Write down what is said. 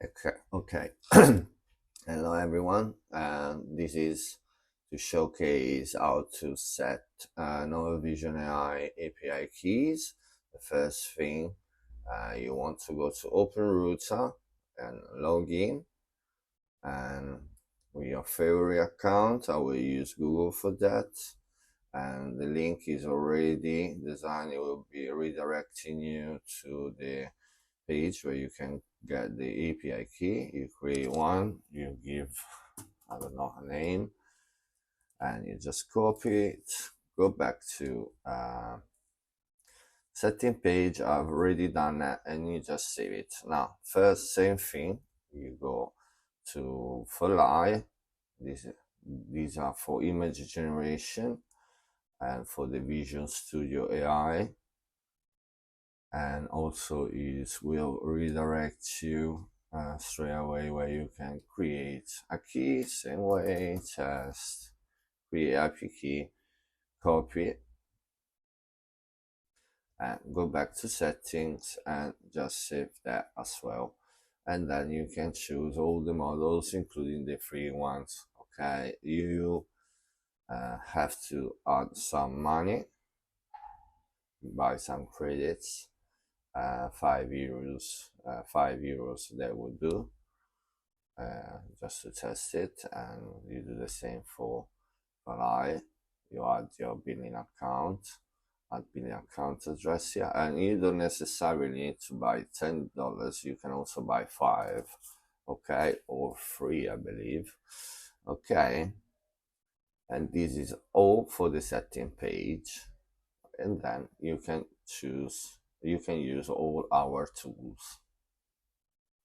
Okay. Hello everyone, and this is to showcase how to set NovelsVision AI API keys. The first thing, you want to go to OpenRouter and log in, and with your favorite account. I will use Google for that, and the link is already designed. It will be redirecting you to the page where you can get the API key. You create one, you give, I don't know, a name, and you just copy it, go back to setting page. I've already done that, and you just save it. Now, first, same thing, you go to Fly. These are for image generation and for the Vision Studio AI, and also it will redirect you straight away where you can create a key, same way, just create API key, copy it, and go back to settings and just save that as well. And then you can choose all the models, including the free ones. Okay, you have to add some money, buy some credits, €5, €5 that would do, just to test it. And you do the same for Fly. You add your billing account, add billing account address here, and you don't necessarily need to buy $10. You can also buy 5, okay, or 3, I believe. Okay, and this is all for the setting page. And then you can choose, you can use all our tools.